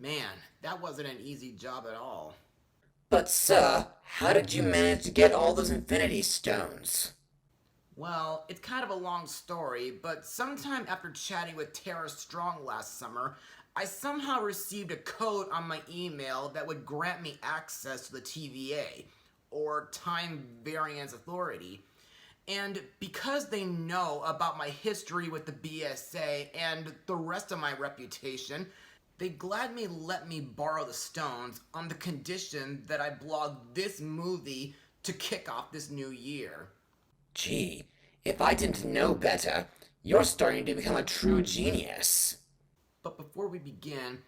Man, that wasn't an easy job at all. But, sir, how did you manage to get all those Infinity Stones? Well, it's kind of a long story, but sometime after chatting with Tara Strong last summer, I somehow received a code on my email that would grant me access to the TVA, or Time Variance Authority. And because they know about my history with the BSA and the rest of my reputation, they gladly let me borrow the stones on the condition that I blog this movie to kick off this new year. Gee, if I didn't know better, you're starting to become a true genius. But before we begin,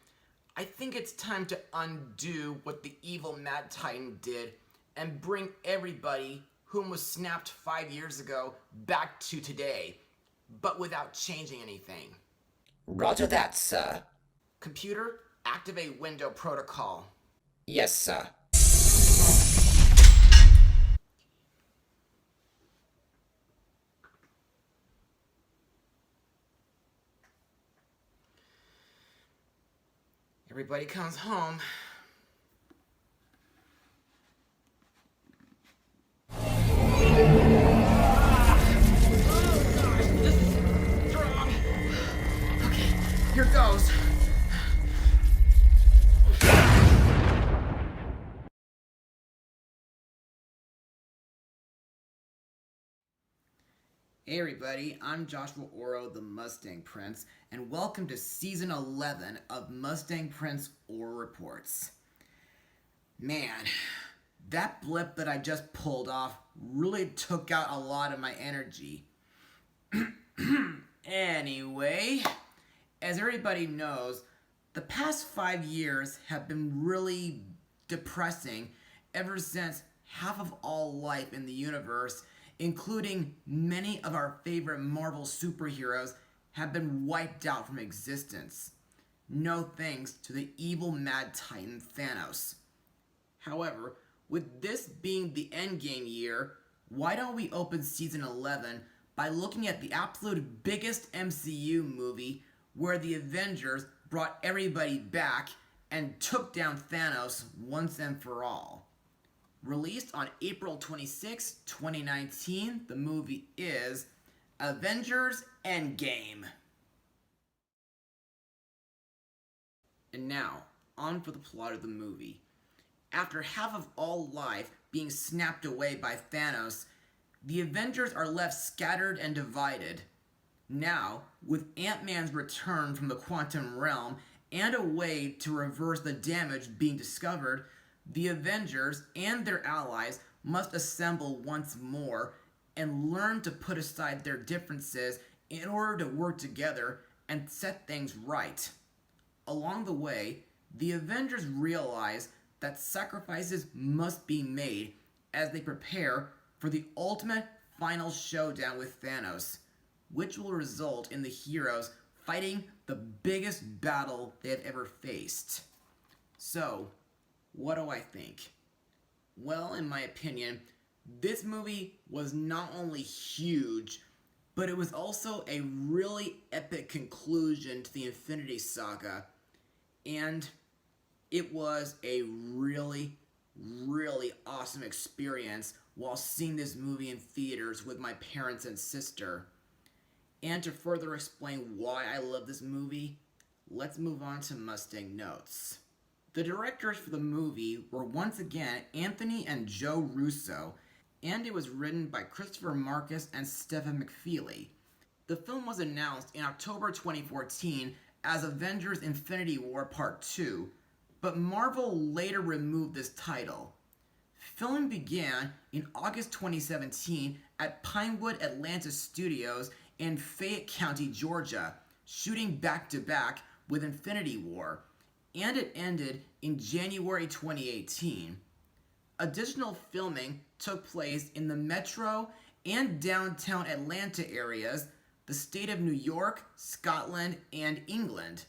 I think it's time to undo what the evil Mad Titan did and bring everybody whom was snapped 5 years ago back to today, but without changing anything. Roger that, sir. Computer, activate window protocol. Yes, sir. Everybody comes home. This is strong. Okay, here goes. Hey everybody, I'm Joshua Orro, the Mustang Prince, and welcome to Season 11 of Mustang Prince Orro Reports. Man, that blip that I just pulled off really took out a lot of my energy. Anyway, as everybody knows, the past 5 years have been really depressing ever since half of all life in the universe, including many of our favorite Marvel superheroes, have been wiped out from existence. No thanks to the evil Mad Titan Thanos. However, with this being the Endgame year, why don't we open Season 11 by looking at the absolute biggest MCU movie where the Avengers brought everybody back and took down Thanos once and for all. Released on April 26, 2019, the movie is Avengers Endgame. And now, on for the plot of the movie. After half of all life being snapped away by Thanos, the Avengers are left scattered and divided. Now, with Ant-Man's return from the quantum realm and a way to reverse the damage being discovered, the Avengers and their allies must assemble once more and learn to put aside their differences in order to work together and set things right. Along the way, the Avengers realize that sacrifices must be made as they prepare for the ultimate final showdown with Thanos, which will result in the heroes fighting the biggest battle they have ever faced. So, what do I think? Well, in my opinion, this movie was not only huge, but it was also a really epic conclusion to the Infinity Saga, and it was a really, really awesome experience while seeing this movie in theaters with my parents and sister. And to further explain why I love this movie, let's move on to Mustang Notes. The directors for the movie were once again Anthony and Joe Russo, and it was written by Christopher Marcus and Stephen McFeely. The film was announced in October 2014 as Avengers Infinity War Part 2, but Marvel later removed this title. Filming began in August 2017 at Pinewood Atlantis Studios in Fayette County, Georgia, shooting back-to-back with Infinity War, and it ended in January 2018. Additional filming took place in the metro and downtown Atlanta areas, the state of New York, Scotland, and England.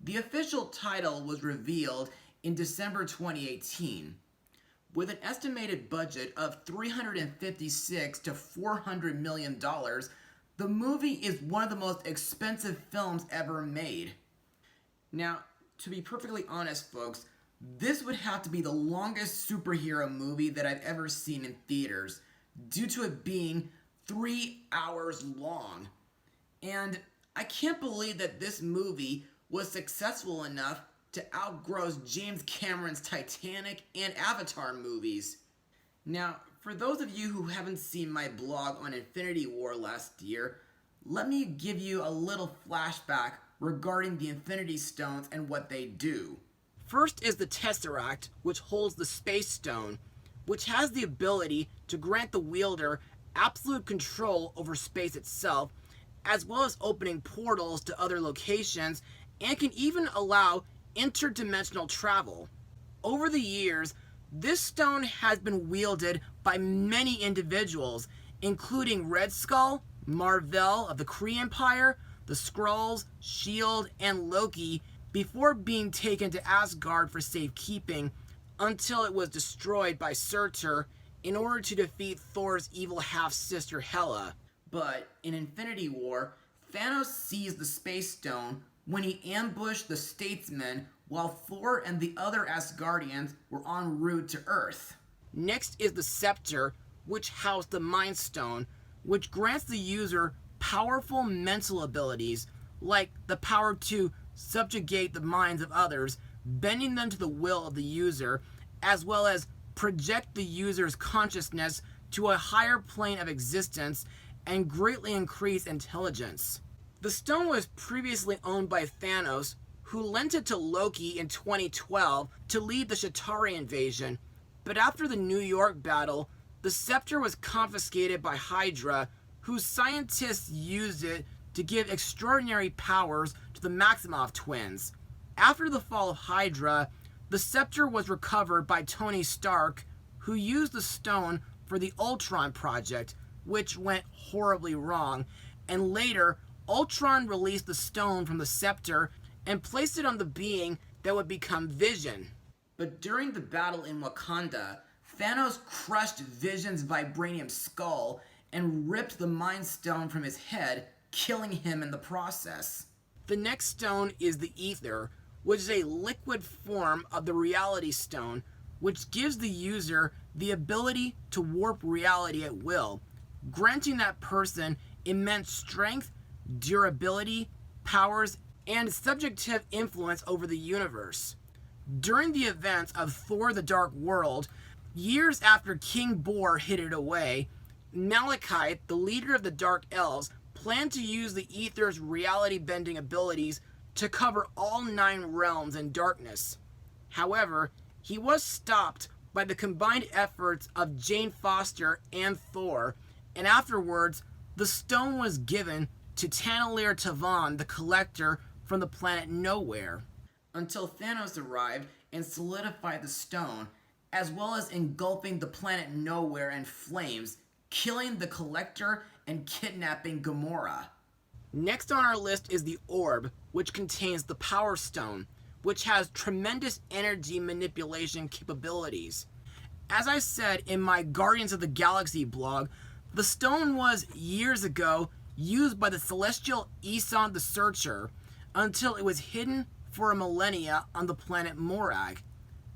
The official title was revealed in December 2018. With an estimated budget of $356 to $400 million, the movie is one of the most expensive films ever made. Now, to be perfectly honest, folks, this would have to be the longest superhero movie that I've ever seen in theaters, due to it being 3 hours long. And I can't believe that this movie was successful enough to outgross James Cameron's Titanic and Avatar movies. Now, for those of you who haven't seen my blog on Infinity War last year, let me give you a little flashback regarding the Infinity Stones and what they do. First is the Tesseract, which holds the Space Stone, which has the ability to grant the wielder absolute control over space itself, as well as opening portals to other locations, and can even allow interdimensional travel. Over the years, this stone has been wielded by many individuals, including Red Skull, Marvel of the Kree Empire, the Skrulls, S.H.I.E.L.D., and Loki, before being taken to Asgard for safekeeping, until it was destroyed by Surtur in order to defeat Thor's evil half-sister Hela. But in Infinity War, Thanos seized the Space Stone when he ambushed the Statesmen while Thor and the other Asgardians were en route to Earth. Next is the Scepter, which housed the Mind Stone, which grants the user powerful mental abilities, like the power to subjugate the minds of others, bending them to the will of the user, as well as project the user's consciousness to a higher plane of existence and greatly increase intelligence. The stone was previously owned by Thanos, who lent it to Loki in 2012 to lead the Chitauri invasion, but after the New York battle, the scepter was confiscated by Hydra, whose scientists used it to give extraordinary powers to the Maximoff twins. After the fall of Hydra, the scepter was recovered by Tony Stark, who used the stone for the Ultron project, which went horribly wrong, and later Ultron released the stone from the scepter and placed it on the being that would become Vision. But during the battle in Wakanda, Thanos crushed Vision's vibranium skull and ripped the Mind Stone from his head, killing him in the process. The next stone is the Ether, which is a liquid form of the Reality Stone, which gives the user the ability to warp reality at will, granting that person immense strength, durability, powers, and subjective influence over the universe. During the events of Thor the Dark World, years after King Bor hid it away, Malekith, the leader of the Dark Elves, planned to use the Ether's reality-bending abilities to cover all 9 realms in darkness. However, he was stopped by the combined efforts of Jane Foster and Thor, and afterwards, the stone was given to Taneleer Tavan, the Collector, from the planet Nowhere, until Thanos arrived and solidified the stone, as well as engulfing the planet Nowhere in flames, killing the Collector and kidnapping Gamora. Next on our list is the Orb, which contains the Power Stone, which has tremendous energy manipulation capabilities. As I said in my Guardians of the Galaxy blog, the stone was, years ago, used by the celestial Eson the Searcher, until it was hidden for a millennia on the planet Morag.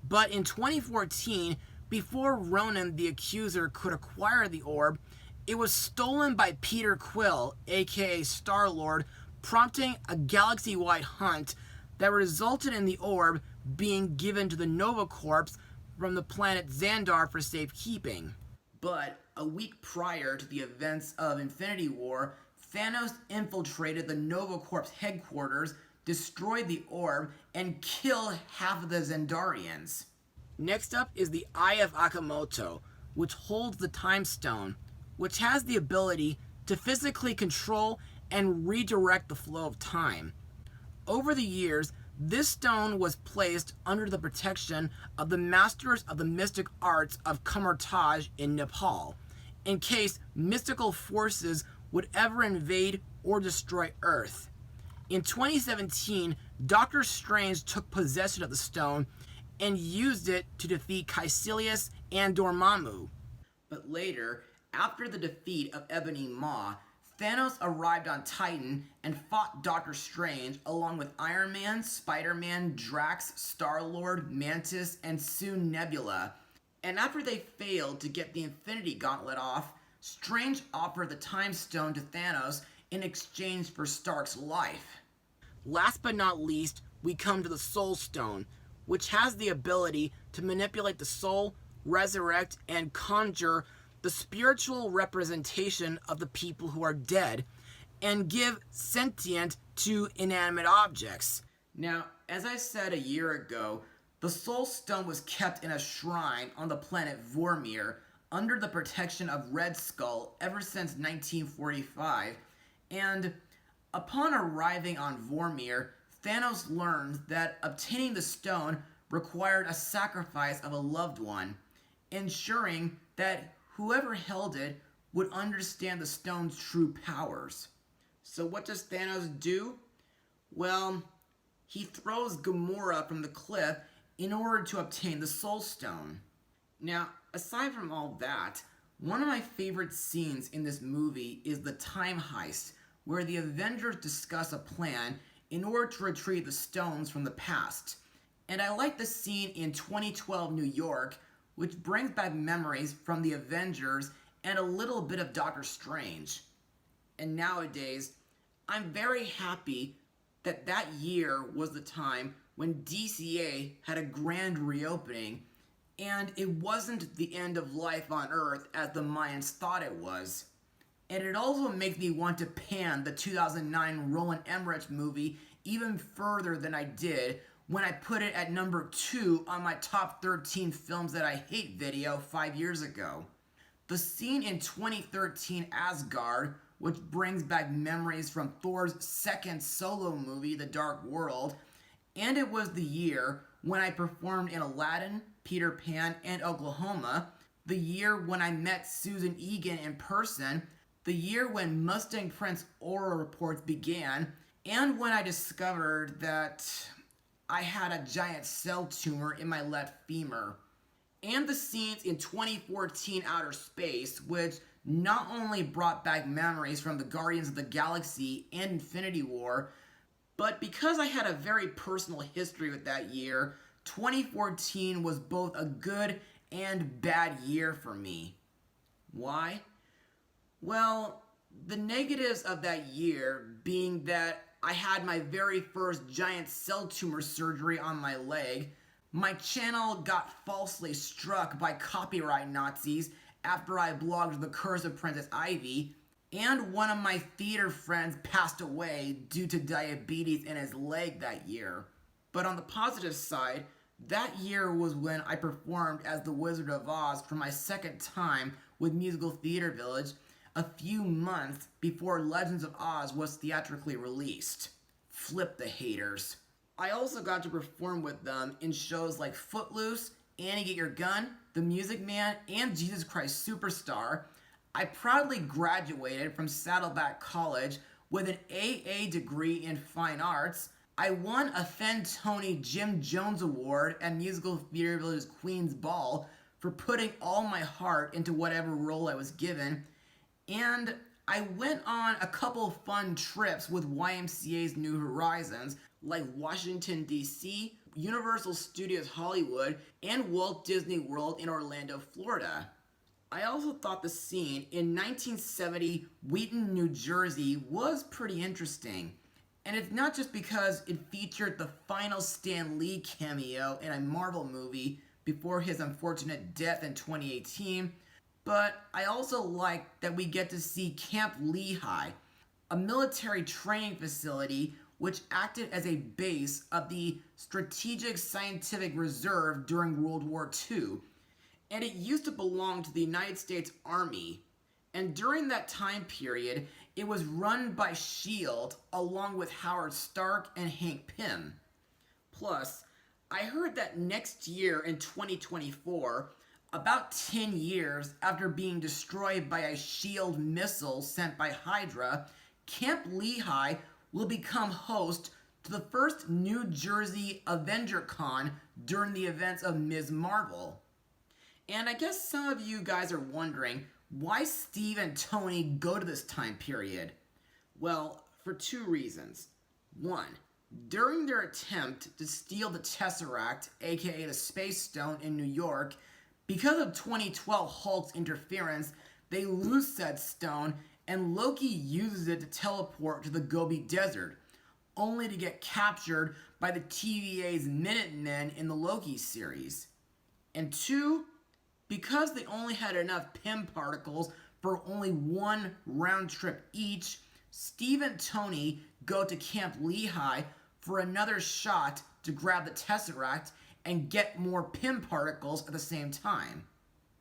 But in 2014, before Ronan the Accuser could acquire the orb, it was stolen by Peter Quill, aka Star-Lord, prompting a galaxy-wide hunt that resulted in the orb being given to the Nova Corps from the planet Xandar for safekeeping. But a week prior to the events of Infinity War, Thanos infiltrated the Nova Corps headquarters, destroyed the orb, and killed half of the Xandarians. Next up is the Eye of Akamoto, which holds the Time Stone, which has the ability to physically control and redirect the flow of time. Over the years, this stone was placed under the protection of the Masters of the Mystic Arts of Kamartaj in Nepal, in case mystical forces would ever invade or destroy Earth. In 2017, Doctor Strange took possession of the stone and used it to defeat Caecilius and Dormammu. But later, after the defeat of Ebony Maw, Thanos arrived on Titan and fought Doctor Strange along with Iron Man, Spider-Man, Drax, Star-Lord, Mantis, and soon Nebula. And after they failed to get the Infinity Gauntlet off, Strange offered the Time Stone to Thanos in exchange for Stark's life. Last but not least, we come to the Soul Stone, which has the ability to manipulate the soul, resurrect, and conjure the spiritual representation of the people who are dead, and give sentient to inanimate objects. Now, as I said a year ago, the Soul Stone was kept in a shrine on the planet Vormir under the protection of Red Skull ever since 1945, and upon arriving on Vormir, Thanos learned that obtaining the stone required a sacrifice of a loved one, ensuring that whoever held it would understand the stone's true powers. So what does Thanos do? Well, he throws Gamora from the cliff in order to obtain the Soul Stone. Now, aside from all that, one of my favorite scenes in this movie is the time heist, where the Avengers discuss a plan in order to retrieve the stones from the past. And I like the scene in 2012 New York, which brings back memories from the Avengers and a little bit of Doctor Strange. And nowadays, I'm very happy that that year was the time when DCA had a grand reopening, and it wasn't the end of life on Earth as the Mayans thought it was. And it also makes me want to pan the 2009 Roland Emmerich movie even further than I did when I put it at number 2 on my top 13 films that I hate video 5 years ago. The scene in 2013 Asgard, which brings back memories from Thor's second solo movie, The Dark World, and it was the year when I performed in Aladdin, Peter Pan, and Oklahoma, the year when I met Susan Egan in person, the year when Mustang Prince Orro reports began, and when I discovered that I had a giant cell tumor in my left femur. And the scenes in 2014 Outer Space, which not only brought back memories from the Guardians of the Galaxy and Infinity War, but because I had a very personal history with that year, 2014 was both a good and bad year for me. Why? Well, the negatives of that year being that I had my very first giant cell tumor surgery on my leg, my channel got falsely struck by copyright Nazis after I blogged The Curse of Princess Ivy, and one of my theater friends passed away due to diabetes in his leg that year. But on the positive side, that year was when I performed as the Wizard of Oz for my second time with Musical Theater Village, a few months before Legends of Oz was theatrically released. Flip the haters. I also got to perform with them in shows like Footloose, Annie Get Your Gun, The Music Man, and Jesus Christ Superstar. I proudly graduated from Saddleback College with an AA degree in fine arts. I won a Fentoni Jim Jones Award at Musical Theater Village's Queen's Ball for putting all my heart into whatever role I was given. And I went on a couple fun trips with YMCA's New Horizons, like Washington, D.C., Universal Studios Hollywood, and Walt Disney World in Orlando, Florida. I also thought the scene in 1970 Wheaton, New Jersey was pretty interesting. And it's not just because it featured the final Stan Lee cameo in a Marvel movie before his unfortunate death in 2018, but I also like that we get to see Camp Lehigh, a military training facility which acted as a base of the Strategic Scientific Reserve during World War II, and it used to belong to the United States Army. And during that time period, it was run by S.H.I.E.L.D. along with Howard Stark and Hank Pym. Plus, I heard that next year in 2024, about 10 years after being destroyed by a S.H.I.E.L.D. missile sent by Hydra, Camp Lehigh will become host to the first New Jersey Avenger Con during the events of Ms. Marvel. And I guess some of you guys are wondering, why Steve and Tony go to this time period? Well, for two reasons. One, during their attempt to steal the Tesseract, aka the Space Stone, in New York, because of 2012 Hulk's interference, they lose said stone, and Loki uses it to teleport to the Gobi Desert, only to get captured by the TVA's Minutemen in the Loki series. And two, because they only had enough Pym particles for only one round trip each, Steve and Tony go to Camp Lehigh for another shot to grab the Tesseract and get more Pym particles at the same time.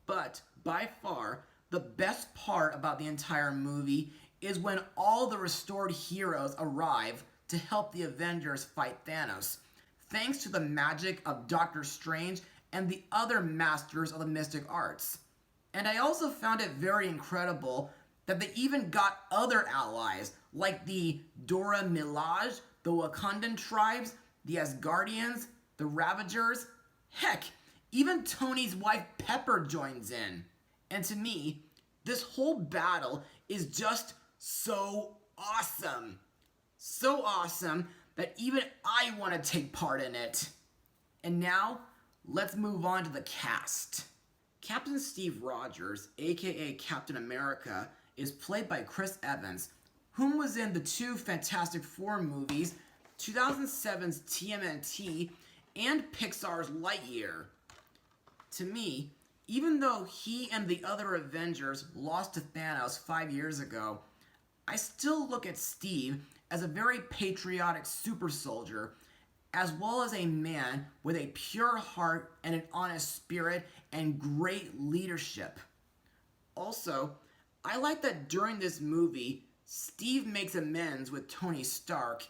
But by far, the best part about the entire movie is when all the restored heroes arrive to help the Avengers fight Thanos, thanks to the magic of Doctor Strange and the other masters of the mystic arts. And I also found it very incredible that they even got other allies, like the Dora Milaje, the Wakandan tribes, the Asgardians, the Ravagers. Heck, even Tony's wife Pepper joins in. And to me, this whole battle is just so awesome. So awesome that even I want to take part in it. And now, let's move on to the cast. Captain Steve Rogers, aka Captain America, is played by Chris Evans, whom was in the two Fantastic Four movies, 2007's TMNT, and Pixar's Lightyear. To me, even though he and the other Avengers lost to Thanos 5 years ago, I still look at Steve as a very patriotic super soldier, as well as a man with a pure heart and an honest spirit and great leadership. Also, I like that during this movie, Steve makes amends with Tony Stark,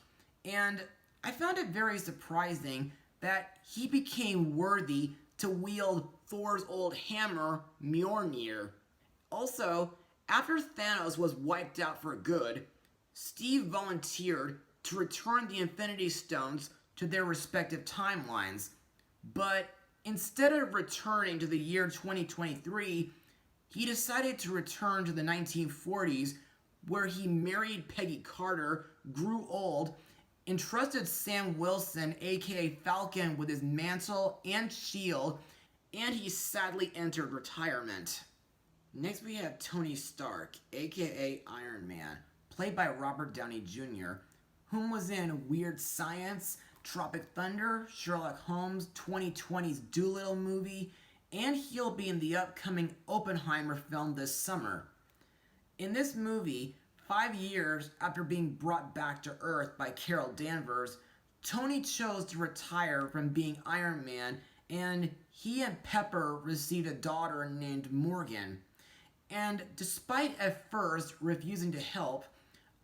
and I found it very surprising that he became worthy to wield Thor's old hammer, Mjolnir. Also, after Thanos was wiped out for good, Steve volunteered to return the Infinity Stones to their respective timelines. But instead of returning to the year 2023, he decided to return to the 1940s, where he married Peggy Carter, grew old, entrusted Sam Wilson, aka Falcon, with his mantle and shield, and he sadly entered retirement. Next we have Tony Stark, aka Iron Man, played by Robert Downey Jr., whom was in Weird Science, Tropic Thunder, Sherlock Holmes, 2020's Dolittle movie, and he'll be in the upcoming Oppenheimer film this summer. In this movie, 5 years after being brought back to Earth by Carol Danvers, Tony chose to retire from being Iron Man, and he and Pepper received a daughter named Morgan. And despite at first refusing to help,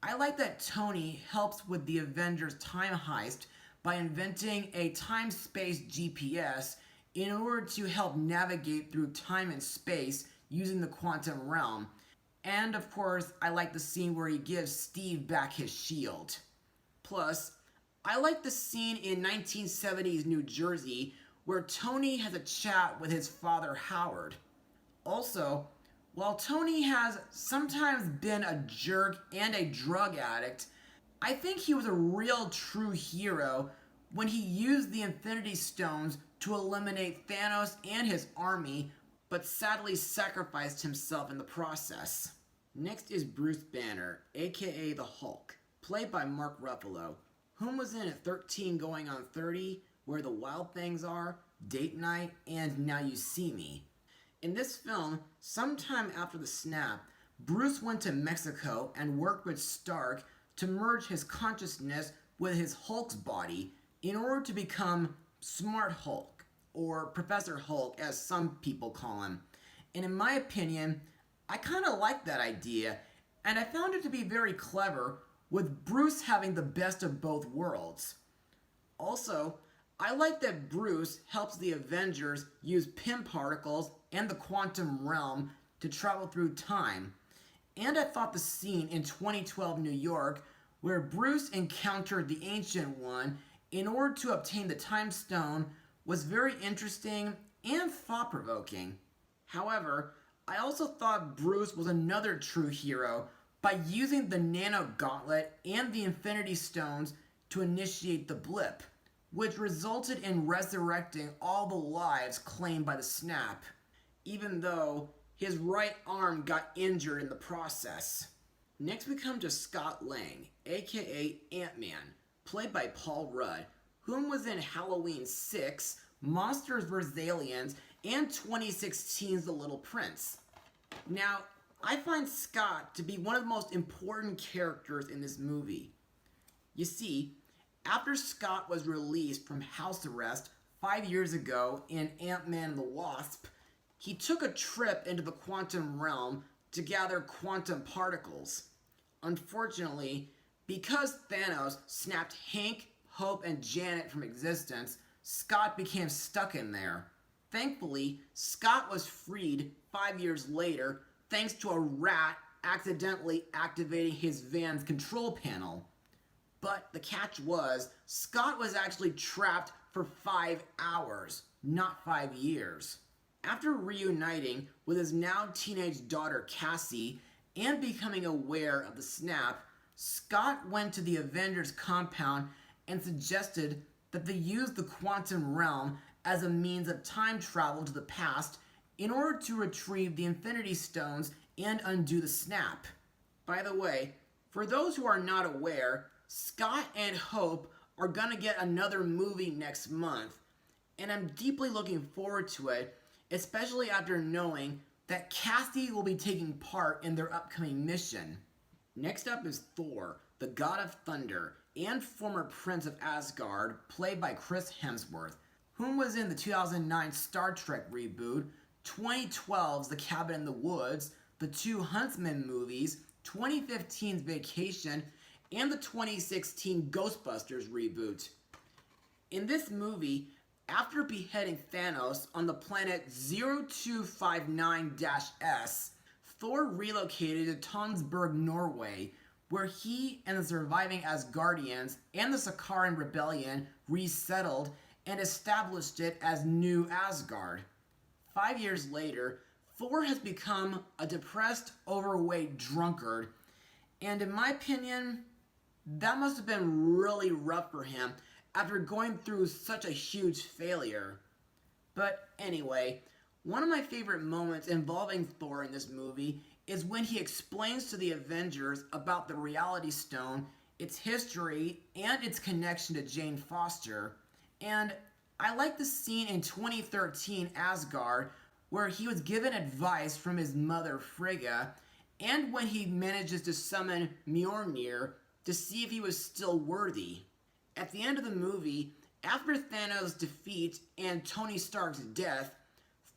I like that Tony helps with the Avengers time heist by inventing a time-space GPS in order to help navigate through time and space using the quantum realm. And of course, I like the scene where he gives Steve back his shield. Plus, I like the scene in 1970s New Jersey where Tony has a chat with his father Howard. Also, while Tony has sometimes been a jerk and a drug addict, I think he was a real true hero when he used the Infinity Stones to eliminate Thanos and his army, but sadly sacrificed himself in the process. Next is Bruce Banner, aka the Hulk, played by Mark Ruffalo, whom was in 13 Going on 30, Where the Wild Things Are, Date Night, and Now You See Me. In this film, sometime after the snap, Bruce went to Mexico and worked with Stark to merge his consciousness with his Hulk's body in order to become Smart Hulk, or Professor Hulk as some people call him. And in my opinion, I kind of like that idea, and I found it to be very clever, with Bruce having the best of both worlds. Also, I like that Bruce helps the Avengers use Pym particles and the quantum realm to travel through time. And I thought the scene in 2012 New York where Bruce encountered the Ancient One in order to obtain the Time Stone was very interesting and thought-provoking. However, I also thought Bruce was another true hero by using the Nano Gauntlet and the Infinity Stones to initiate the blip, which resulted in resurrecting all the lives claimed by the snap, even though his right arm got injured in the process. Next we come to Scott Lang, aka Ant-Man, played by Paul Rudd, whom was in Halloween 6, Monsters vs. Aliens, and 2016's The Little Prince. Now, I find Scott to be one of the most important characters in this movie. You see, after Scott was released from house arrest 5 years ago in Ant-Man and the Wasp, he took a trip into the quantum realm to gather quantum particles. Unfortunately, because Thanos snapped Hank, Hope, and Janet from existence, Scott became stuck in there. Thankfully, Scott was freed 5 years later thanks to a rat accidentally activating his van's control panel. But the catch was, Scott was actually trapped for 5 hours, not 5 years. After reuniting with his now teenage daughter Cassie and becoming aware of the snap, Scott went to the Avengers compound and suggested that they use the quantum realm as a means of time travel to the past in order to retrieve the Infinity Stones and undo the snap. By the way, for those who are not aware, Scott and Hope are gonna get another movie next month, and I'm deeply looking forward to it, especially after knowing that Cassie will be taking part in their upcoming mission. Next up is Thor, the God of Thunder, and former Prince of Asgard, played by Chris Hemsworth, whom was in the 2009 Star Trek reboot, 2012's The Cabin in the Woods, the 2 Huntsman movies, 2015's Vacation, and the 2016 Ghostbusters reboot. In this movie, after beheading Thanos on the planet 0259-S, Thor relocated to Tonsberg, Norway, where he and the surviving Asgardians and the Sakaran Rebellion resettled and established it as New Asgard. 5 years later, Thor has become a depressed, overweight drunkard, and in my opinion, that must have been really rough for him after going through such a huge failure. But anyway, one of my favorite moments involving Thor in this movie is when he explains to the Avengers about the Reality Stone, its history, and its connection to Jane Foster. And I like the scene in 2013 Asgard where he was given advice from his mother Frigga, and when he manages to summon Mjolnir to see if he was still worthy. At the end of the movie, after Thanos' defeat and Tony Stark's death,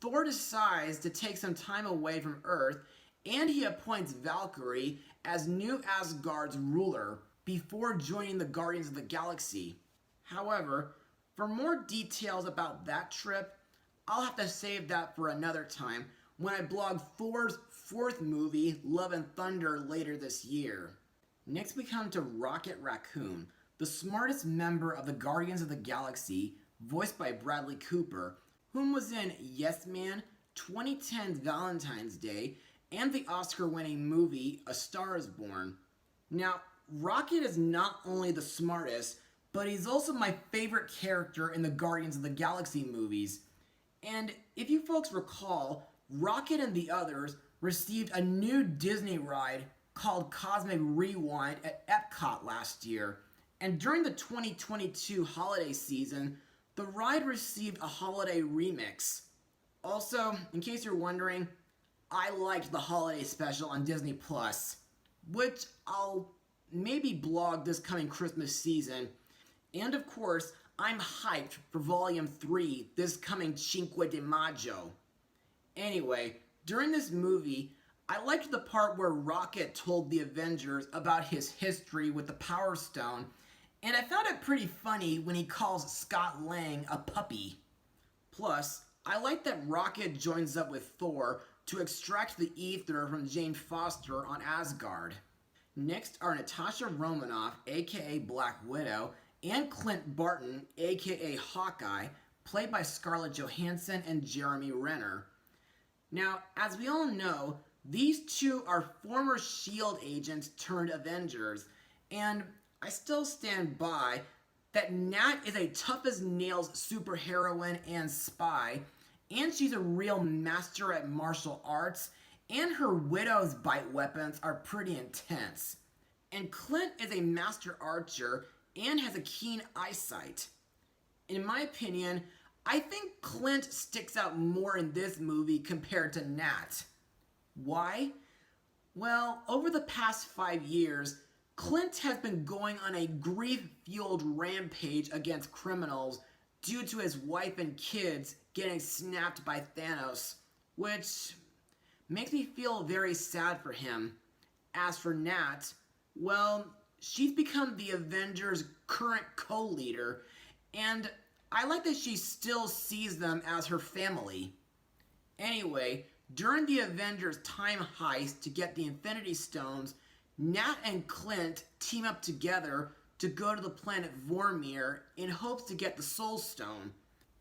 Thor decides to take some time away from Earth, and he appoints Valkyrie as New Asgard's ruler before joining the Guardians of the Galaxy. However, for more details about that trip, I'll have to save that for another time when I blog Thor's 4th movie, Love and Thunder, later this year. Next we come to Rocket Raccoon, the smartest member of the Guardians of the Galaxy, voiced by Bradley Cooper, whom was in Yes Man, 2010's Valentine's Day, and the Oscar-winning movie A Star is Born. Now, Rocket is not only the smartest, but he's also my favorite character in the Guardians of the Galaxy movies. And if you folks recall, Rocket and the others received a new Disney ride called Cosmic Rewind at Epcot last year. And during the 2022 holiday season, the ride received a holiday remix. Also, in case you're wondering, I liked the holiday special on Disney Plus, which I'll maybe blog this coming Christmas season. And of course, I'm hyped for Volume 3 this coming Cinque de Maggio. Anyway, during this movie, I liked the part where Rocket told the Avengers about his history with the Power Stone, and I found it pretty funny when he calls Scott Lang a puppy. Plus, I like that Rocket joins up with Thor to extract the ether from Jane Foster on Asgard. Next are Natasha Romanoff, aka Black Widow, and Clint Barton, aka Hawkeye, played by Scarlett Johansson and Jeremy Renner. Now, as we all know, these two are former S.H.I.E.L.D. agents turned Avengers, and I still stand by that Nat is a tough as nails superheroine and spy, and she's a real master at martial arts, and her widow's bite weapons are pretty intense. And Clint is a master archer and has a keen eyesight. In my opinion, I think Clint sticks out more in this movie compared to Nat. Why? Well, over the past 5 years, Clint has been going on a grief-fueled rampage against criminals due to his wife and kids getting snapped by Thanos, which makes me feel very sad for him. As for Nat, well, she's become the Avengers' current co-leader, and I like that she still sees them as her family. Anyway, during the Avengers' time heist to get the Infinity Stones, Nat and Clint team up together to go to the planet Vormir in hopes to get the Soul Stone.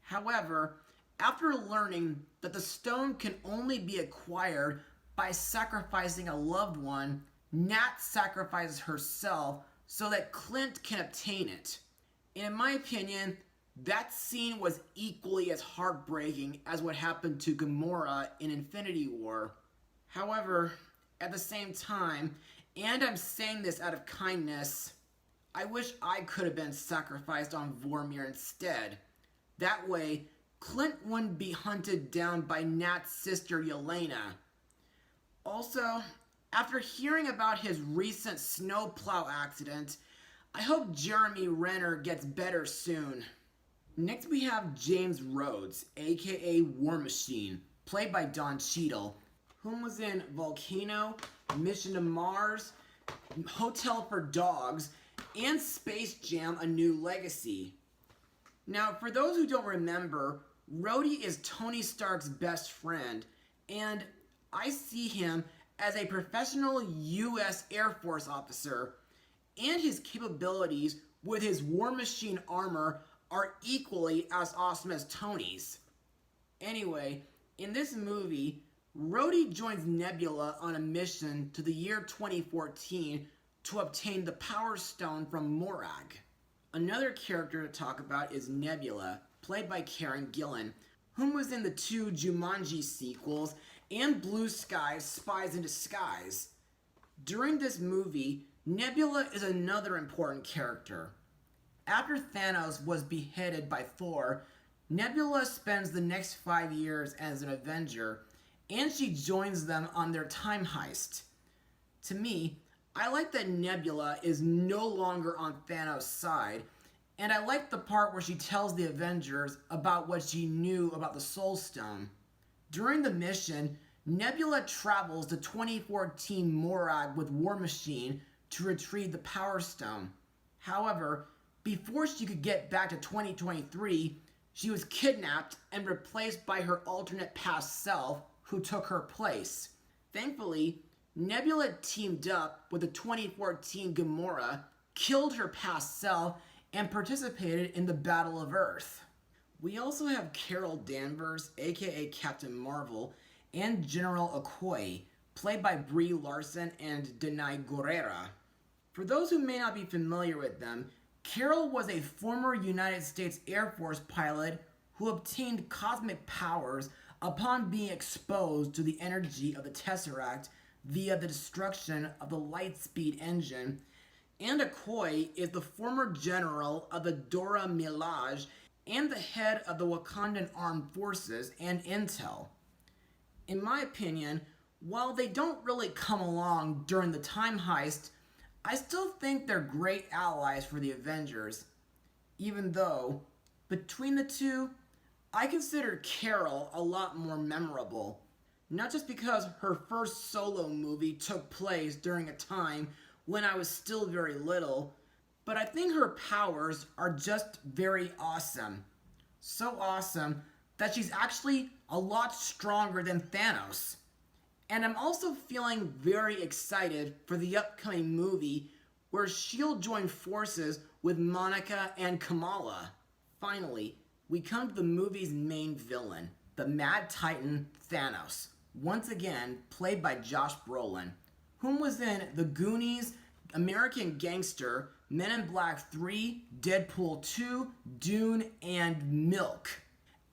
However, after learning that the stone can only be acquired by sacrificing a loved one, Nat sacrifices herself so that Clint can obtain it. And in my opinion, that scene was equally as heartbreaking as what happened to Gamora in Infinity War. However, at the same time, and I'm saying this out of kindness, I wish I could have been sacrificed on Vormir instead. That way, Clint wouldn't be hunted down by Nat's sister Yelena. Also, after hearing about his recent snowplow accident, I hope Jeremy Renner gets better soon. Next we have James Rhodes, aka War Machine, played by Don Cheadle, whom was in Volcano, Mission to Mars, Hotel for Dogs, and Space Jam: A New Legacy. Now, for those who don't remember, Rhodey is Tony Stark's best friend, and I see him as a professional U.S. Air Force officer, and his capabilities with his War Machine armor are equally as awesome as Tony's. Anyway, in this movie, Rhodey joins Nebula on a mission to the year 2014 to obtain the Power Stone from Morag. Another character to talk about is Nebula, played by Karen Gillan, whom was in the 2 Jumanji sequels and Blue Sky: Spies in Disguise. During this movie, Nebula is another important character. After Thanos was beheaded by Thor, Nebula spends the next 5 years as an Avenger, and she joins them on their time heist. To me, I like that Nebula is no longer on Thanos' side, and I like the part where she tells the Avengers about what she knew about the Soul Stone. During the mission, Nebula travels to 2014 Morag with War Machine to retrieve the Power Stone. However, before she could get back to 2023, she was kidnapped and replaced by her alternate past self, who took her place. Thankfully, Nebula teamed up with the 2014 Gamora, killed her past self, and participated in the Battle of Earth. We also have Carol Danvers, aka Captain Marvel, and General Okoye, played by Brie Larson and Denai Guerrera. For those who may not be familiar with them, Carol was a former United States Air Force pilot who obtained cosmic powers upon being exposed to the energy of the Tesseract via the destruction of the Lightspeed engine, and Okoye is the former general of the Dora Milaje and the head of the Wakandan Armed Forces and Intel. In my opinion, while they don't really come along during the time heist, I still think they're great allies for the Avengers. Even though, between the two, I consider Carol a lot more memorable. Not just because her first solo movie took place during a time when I was still very little, but I think her powers are just very awesome. So awesome that she's actually a lot stronger than Thanos. And I'm also feeling very excited for the upcoming movie where S.H.I.E.L.D. join forces with Monica and Kamala. Finally, we come to the movie's main villain, the Mad Titan Thanos, once again played by Josh Brolin, whom was in The Goonies, American Gangster, Men in Black 3, Deadpool 2, Dune, and Milk.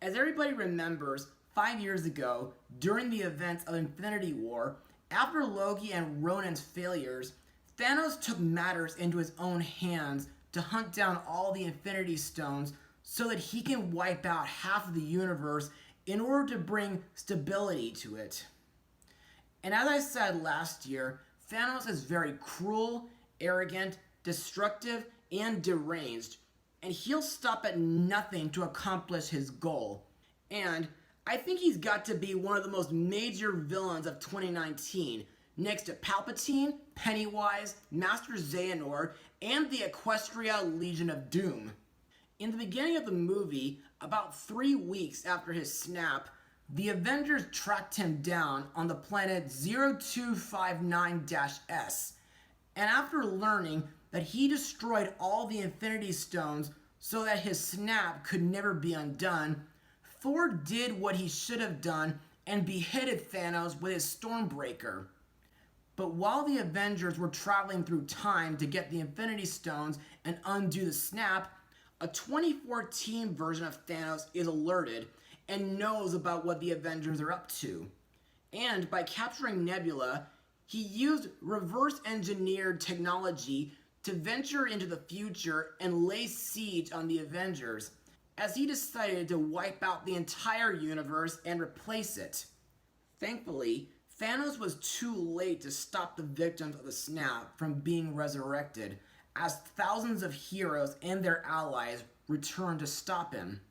As everybody remembers, 5 years ago, during the events of Infinity War, after Loki and Ronan's failures, Thanos took matters into his own hands to hunt down all the Infinity Stones so that he can wipe out half of the universe in order to bring stability to it. And as I said last year, Thanos is very cruel, arrogant, destructive, and deranged, and he'll stop at nothing to accomplish his goal. And I think he's got to be one of the most major villains of 2019, next to Palpatine, Pennywise, Master Xehanort, and the Equestria Legion of Doom. In the beginning of the movie, about 3 weeks after his snap, the Avengers tracked him down on the planet 0259-S, and after learning that he destroyed all the Infinity Stones so that his snap could never be undone, Thor did what he should have done and beheaded Thanos with his Stormbreaker. But while the Avengers were traveling through time to get the Infinity Stones and undo the snap, a 2014 version of Thanos is alerted and knows about what the Avengers are up to. And by capturing Nebula, he used reverse-engineered technology to venture into the future and lay siege on the Avengers, as he decided to wipe out the entire universe and replace it. Thankfully, Thanos was too late to stop the victims of the snap from being resurrected, as thousands of heroes and their allies returned to stop him.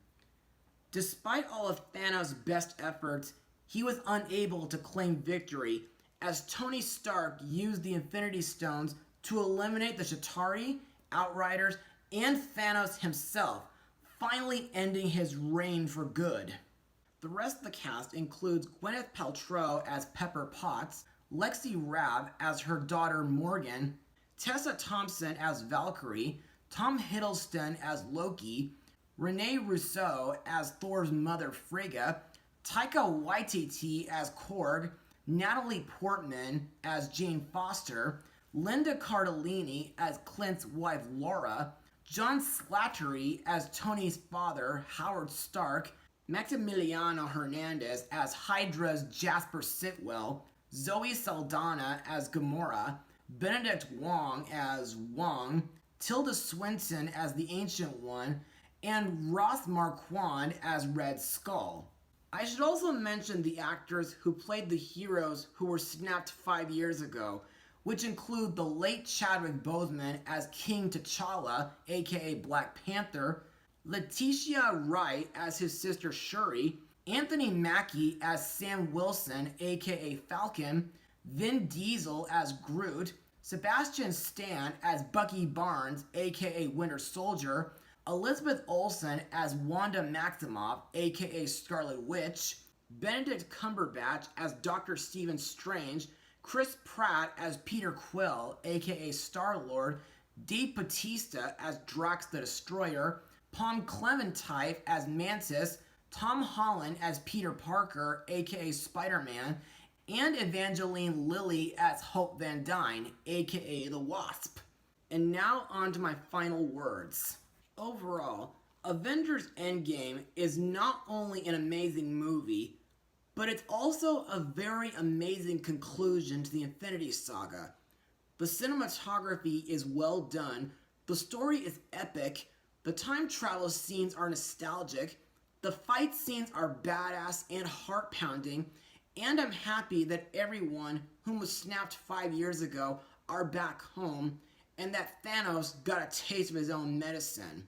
Despite all of Thanos' best efforts, he was unable to claim victory, as Tony Stark used the Infinity Stones to eliminate the Chitauri, Outriders, and Thanos himself, finally ending his reign for good. The rest of the cast includes Gwyneth Paltrow as Pepper Potts, Lexi Rabb as her daughter Morgan, Tessa Thompson as Valkyrie, Tom Hiddleston as Loki, Renee Russo as Thor's mother Frigga, Taika Waititi as Korg, Natalie Portman as Jane Foster, Linda Cardellini as Clint's wife Laura, John Slattery as Tony's father Howard Stark, Maximiliano Hernandez as Hydra's Jasper Sitwell, Zoe Saldana as Gamora, Benedict Wong as Wong, Tilda Swinton as the Ancient One, and Ross Marquand as Red Skull. I should also mention the actors who played the heroes who were snapped 5 years ago, which include the late Chadwick Boseman as King T'Challa, aka Black Panther, Letitia Wright as his sister Shuri, Anthony Mackie as Sam Wilson, aka Falcon, Vin Diesel as Groot, Sebastian Stan as Bucky Barnes, aka Winter Soldier, Elizabeth Olsen as Wanda Maximoff, aka Scarlet Witch, Benedict Cumberbatch as Dr. Stephen Strange, Chris Pratt as Peter Quill, aka Star-Lord, Dave Bautista as Drax the Destroyer, Palm Clementine as Mantis, Tom Holland as Peter Parker, aka Spider-Man, and Evangeline Lilly as Hope Van Dyne, aka the Wasp. And now on to my final words. Overall, Avengers Endgame is not only an amazing movie, but it's also a very amazing conclusion to the Infinity Saga. The cinematography is well done, the story is epic, the time travel scenes are nostalgic, the fight scenes are badass and heart-pounding, and I'm happy that everyone whom was snapped 5 years ago are back home, and that Thanos got a taste of his own medicine.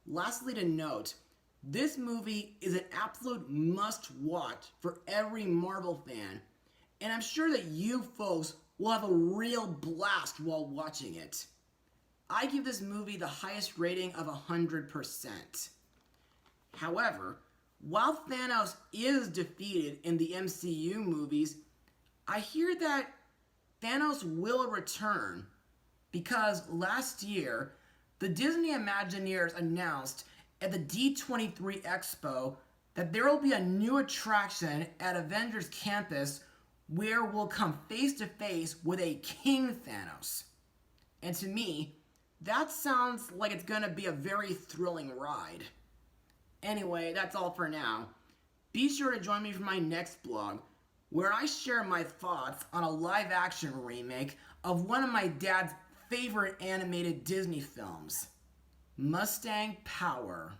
Lastly to note, this movie is an absolute must-watch for every Marvel fan, and I'm sure that you folks will have a real blast while watching it. I give this movie the highest rating of 100%. However, while Thanos is defeated in the MCU movies, I hear that Thanos will return, because last year, the Disney Imagineers announced at the D23 Expo that there will be a new attraction at Avengers Campus where we'll come face to face with a King Thanos. And to me, that sounds like it's gonna be a very thrilling ride. Anyway, that's all for now. Be sure to join me for my next blog, where I share my thoughts on a live action remake of one of my dad's favorite animated Disney films, Mustang Power.